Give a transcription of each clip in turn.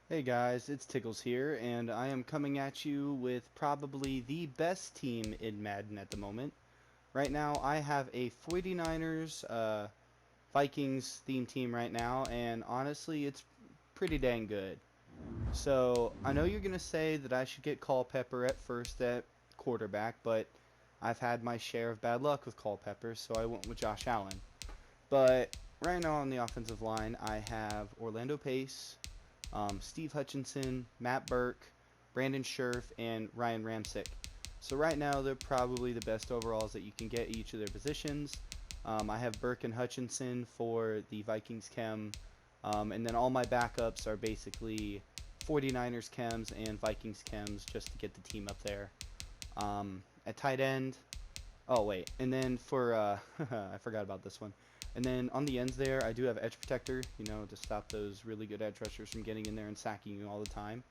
Hey guys, it's Tickles here, and I am coming at you with probably the best team in Madden at the moment. Right now, I have a 49ers Vikings theme team right now, and honestly, it's pretty dang good. So, I know you're going to say that I should get Culpepper at first at quarterback, but I've had my share of bad luck with Culpepper, so I went with Josh Allen. But right now on the offensive line, I have Orlando Pace, Steve Hutchinson, Matt Burke, Brandon Scherf, and Ryan Ramczyk. So right now they're probably the best overalls that you can get at each of their positions. I have Burke and Hutchinson for the Vikings chem, and then all my backups are basically 49ers chems and Vikings chems just to get the team up there. At tight end, oh wait, and then for I forgot about this one. And then on the ends there, I do have edge protector, to stop those really good edge rushers from getting in there and sacking you all the time.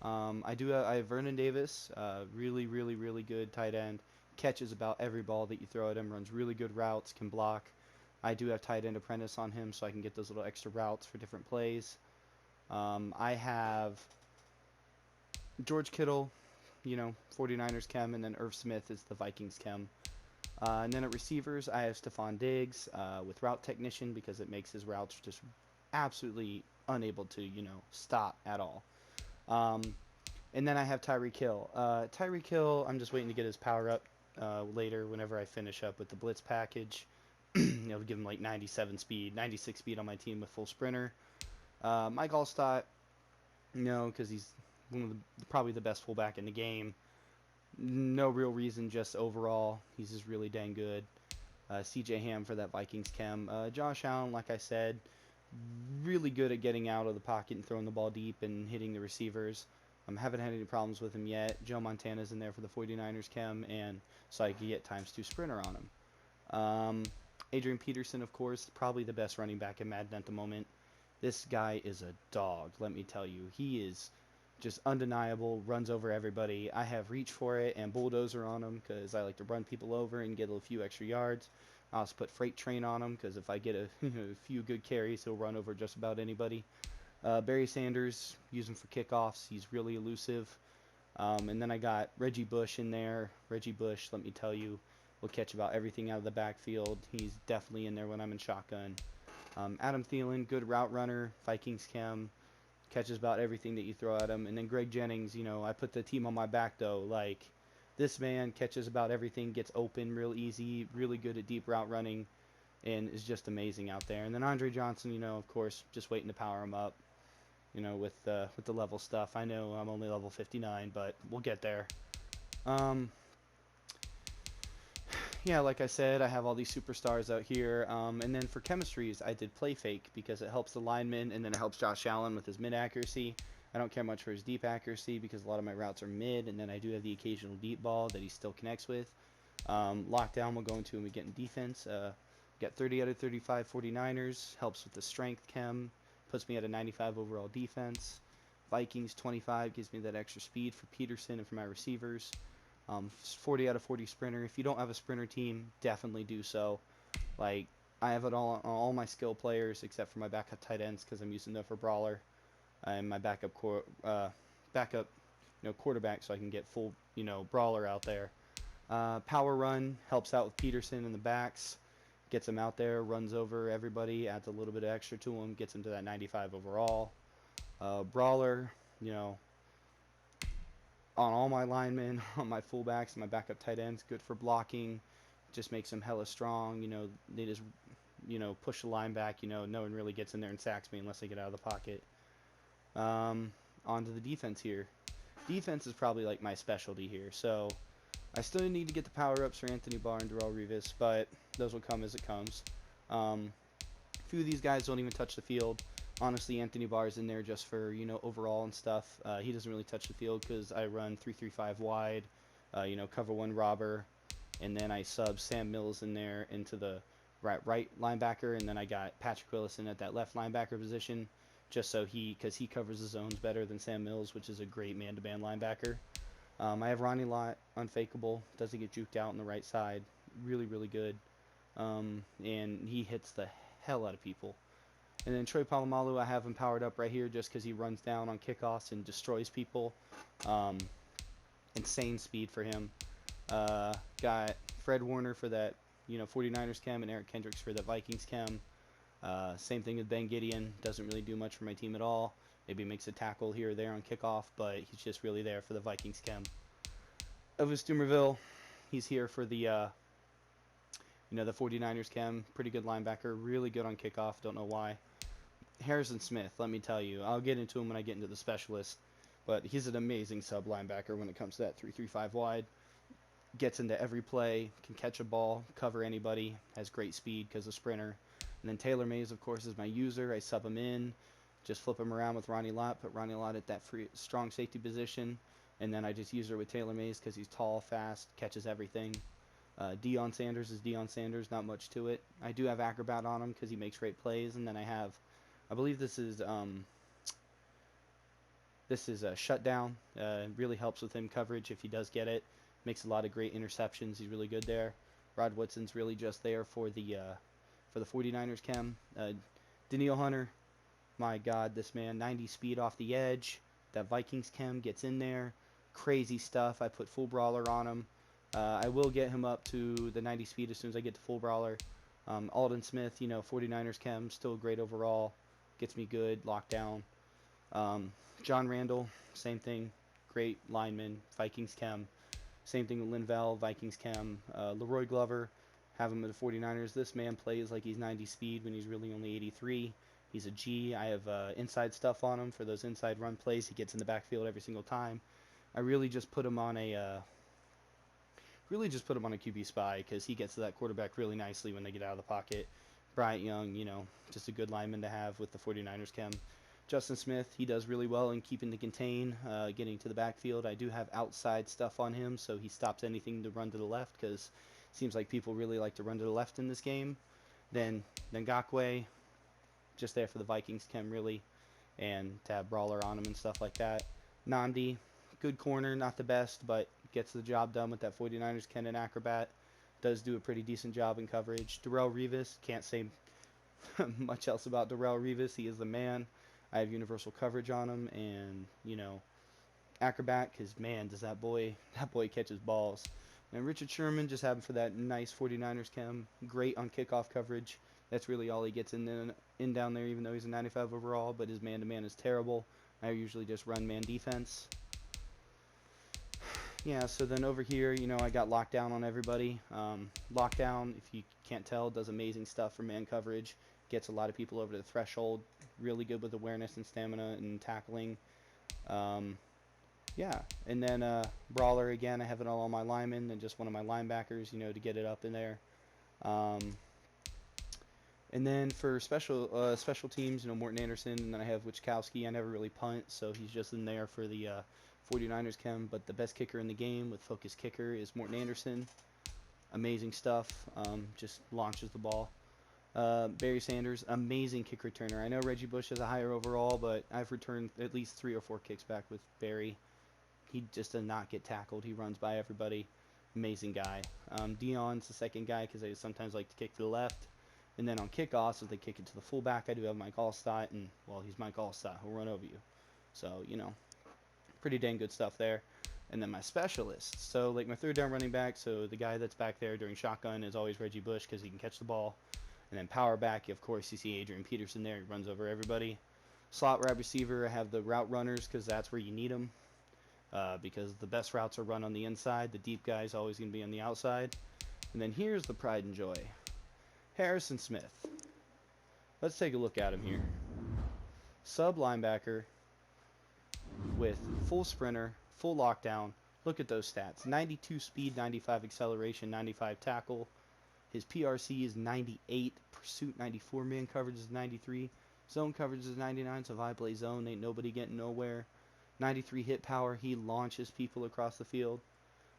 I have Vernon Davis, really, really, really good tight end. Catches about every ball that you throw at him. Runs really good routes. Can block. I do have tight end apprentice on him, so I can get those little extra routes for different plays. I have George Kittle, 49ers chem, and then Irv Smith is the Vikings chem. And then at receivers, I have Stephon Diggs with route technician because it makes his routes just absolutely unable to, stop at all. Um, and then I have Tyreek Hill. Tyreek Hill, I'm just waiting to get his power up later whenever I finish up with the blitz package. Give him like 97 speed, 96 speed on my team with full sprinter. Mike Allstott, no, because he's one of probably the best fullback in the game. No real reason, just overall, he's just really dang good. CJ Ham for that Vikings chem. Josh Allen, like I said, really good at getting out of the pocket and throwing the ball deep and hitting the receivers. Haven't had any problems with him yet. Joe Montana's in there for the 49ers chem, and so I can get ×2 sprinter on him. Adrian Peterson, of course, probably the best running back in Madden at the moment. This guy is a dog, let me tell you. He is just undeniable, runs over everybody. I have reach for it and bulldozer on him because I like to run people over and get a few extra yards. I also put freight train on him because if I get a, a few good carries, he'll run over just about anybody. Barry Sanders, use him for kickoffs. He's really elusive. And then I got Reggie Bush in there. Reggie Bush, let me tell you, will catch about everything out of the backfield. He's definitely in there when I'm in shotgun. Adam Thielen, good route runner. Vikings chem, catches about everything that you throw at him. And then Greg Jennings, I put the team on my back though. Like, this man catches about everything, gets open real easy, really good at deep route running, and is just amazing out there. And then Andre Johnson, of course, just waiting to power him up. With the level stuff. I know I'm only level 59, but we'll get there. Um, yeah, like I said, I have all these superstars out here. And then for chemistries, I did play fake because it helps the lineman, and then it helps Josh Allen with his mid accuracy. I don't care much for his deep accuracy because a lot of my routes are mid, and then I do have the occasional deep ball that he still connects with. Lockdown will go into him again in defense. Got 30 out of 35 49ers, helps with the strength chem, puts me at a 95 overall defense. Vikings 25 gives me that extra speed for Peterson and for my receivers. 40 out of 40 sprinter. If you don't have a sprinter team, definitely do so. Like, I have it all my skill players except for my backup tight ends because I'm using them for brawler and my backup quarterback so I can get full brawler out there. Power run helps out with Peterson in the backs, gets him out there, runs over everybody, adds a little bit of extra to him, gets him to that 95 overall. Brawler, you know, on all my linemen, on my fullbacks, and my backup tight ends, good for blocking. Just makes them hella strong. They just push the line back. No one really gets in there and sacks me unless they get out of the pocket. Um, On to the defense here. Defense is probably like my specialty here. So I still need to get the power ups for Anthony Barr and Darrell Revis, but those will come as it comes. A few of these guys don't even touch the field. Honestly, Anthony Barr is in there just for overall and stuff. He doesn't really touch the field because I run 3-3-5 wide, cover one robber, and then I sub Sam Mills in there into the right linebacker, and then I got Patrick Willis in at that left linebacker position, just so because he covers the zones better than Sam Mills, which is a great man-to-man linebacker. I have Ronnie Lott, unfakeable, doesn't get juked out on the right side, really really good, and he hits the hell out of people. And then Troy Polamalu, I have him powered up right here just because he runs down on kickoffs and destroys people. Um, Insane speed for him. Got Fred Warner for that 49ers chem, and Eric Kendricks for the Vikings chem. Same thing with Ben Gideon. Doesn't really do much for my team at all. Maybe makes a tackle here or there on kickoff, but he's just really there for the Vikings chem. Elvis Dumerville, he's here for the 49ers chem. Pretty good linebacker. Really good on kickoff. Don't know why. Harrison Smith, let me tell you. I'll get into him when I get into the specialist. But he's an amazing sub linebacker when it comes to that 3-3-5 wide. Gets into every play, can catch a ball, cover anybody, has great speed because of sprinter. And then Taylor Mays, of course, is my user. I sub him in, just flip him around with Ronnie Lott, put Ronnie Lott at that strong safety position, and then I just use her with Taylor Mays because he's tall, fast, catches everything. Deion Sanders is Deion Sanders, not much to it. I do have Acrobat on him because he makes great plays, and then I believe this is a shutdown. Really helps with him coverage if he does get it. Makes a lot of great interceptions. He's really good there. Rod Woodson's really just there for the 49ers chem. Daniil Hunter, my God, this man, 90 speed off the edge. That Vikings chem gets in there. Crazy stuff. I put full brawler on him. I will get him up to the 90 speed as soon as I get to full brawler. Alden Smith, 49ers chem, still great overall. Gets me good, lockdown. John Randall, same thing. Great lineman, Vikings chem. Same thing with Linval, Vikings chem. Leroy Glover, have him at the 49ers. This man plays like he's 90 speed when he's really only 83. He's a G. I have inside stuff on him for those inside run plays. He gets in the backfield every single time. I really just put him on a QB spy because he gets to that quarterback really nicely when they get out of the pocket. Bryant Young, just a good lineman to have with the 49ers chem. Justin Smith, he does really well in keeping the contain, getting to the backfield. I do have outside stuff on him, so he stops anything to run to the left because it seems like people really like to run to the left in this game. Then Ngakwe, just there for the Vikings chem really, and to have brawler on him and stuff like that. Nandi, good corner, not the best, but gets the job done with that 49ers chem and acrobat. Does do a pretty decent job in coverage. Darrell Revis, can't say much else about Darrell Revis. He is the man. I have universal coverage on him, and acrobat, because man, does that boy catches balls. And Richard Sherman, just have him for that nice 49ers chem, great on kickoff coverage. That's really all he gets in down there, even though he's a 95 overall. But his man-to-man is terrible. I usually just run man defense. Yeah, so then over here, I got lockdown on everybody. Lockdown, if you can't tell, does amazing stuff for man coverage. Gets a lot of people over the threshold. Really good with awareness and stamina and tackling. Yeah, and then brawler again. I have it all on my linemen and just one of my linebackers, to get it up in there. And then for special teams, Morton Anderson, and then I have Wichkowski. I never really punt, so he's just in there for the 49ers chem. But the best kicker in the game with focus kicker is Morton Anderson. Amazing stuff. Just launches the ball. Barry Sanders, amazing kick returner. I know Reggie Bush has a higher overall, but I've returned at least 3 or 4 kicks back with Barry. He just does not get tackled. He runs by everybody. Amazing guy. Dion's the second guy because I sometimes like to kick to the left. And then on kickoffs, if they kick it to the fullback, I do have Mike Allstott, and, well, he's Mike Allstott. He'll run over you. So, pretty dang good stuff there. And then my specialists. So, like my third down running back, so the guy that's back there during shotgun is always Reggie Bush because he can catch the ball. And then power back, of course, you see Adrian Peterson there. He runs over everybody. Slot wide receiver, I have the route runners because that's where you need them. Because the best routes are run on the inside. The deep guy is always going to be on the outside. And then here's the pride and joy. Harrison Smith. Let's take a look at him here. Sub linebacker with full sprinter, full lockdown. Look at those stats. 92 speed, 95 acceleration, 95 tackle. His PRC is 98, pursuit 94, man coverage is 93, zone coverage is 99, so if I play zone, ain't nobody getting nowhere. 93 hit power, he launches people across the field.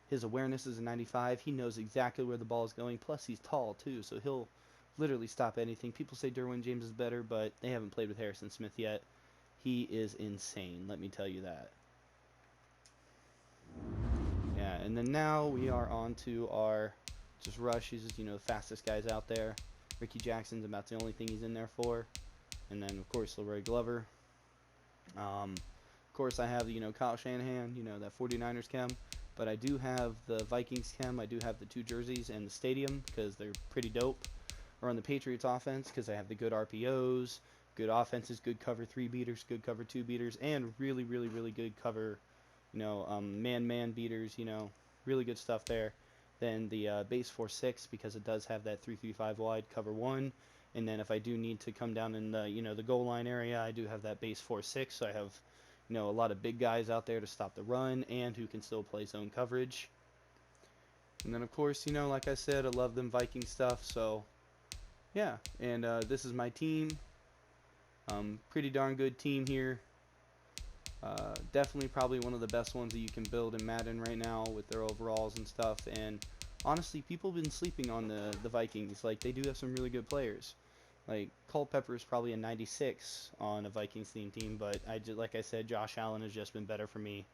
His awareness is a 95, he knows exactly where the ball is going, plus he's tall too, so he'll literally stop anything. People say Derwin James is better, but they haven't played with Harrison Smith yet. He is insane, let me tell you that. Yeah, and then now we are on to our just rush. He's just, the fastest guys out there. Ricky Jackson's about the only thing he's in there for. And then, of course, Leroy Glover. Of course, I have, Kyle Shanahan, that 49ers chem. But I do have the Vikings chem. I do have the 2 jerseys and the stadium because they're pretty dope. Or on the Patriots offense because I have the good RPOs, good offenses, good cover 3 beaters, good cover 2 beaters, and really, really, really good cover, man-man beaters, really good stuff there. Then the base 4-6 because it does have that 3-3-5 wide cover 1. And then if I do need to come down in the, the goal line area, I do have that base 4-6. So I have, a lot of big guys out there to stop the run and who can still play zone coverage. And then, of course, like I said, I love them Viking stuff. So, yeah. And this is my team. Pretty darn good team here. Definitely probably one of the best ones that you can build in Madden right now with their overalls and stuff. And honestly, people have been sleeping on the Vikings. Like, they do have some really good players. Like, Culpepper is probably a 96 on a Vikings team, but like I said, Josh Allen has just been better for me.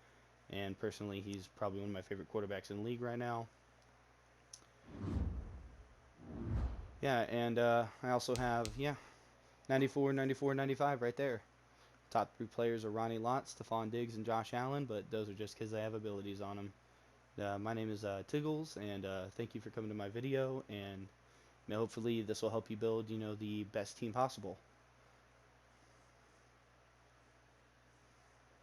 And personally, he's probably one of my favorite quarterbacks in the league right now. Yeah, and I also have, 94, 94, 95 right there. Top 3 players are Ronnie Lott, Stephon Diggs, and Josh Allen, but those are just because they have abilities on them. My name is Tiggles, and thank you for coming to my video, and hopefully this will help you build, the best team possible.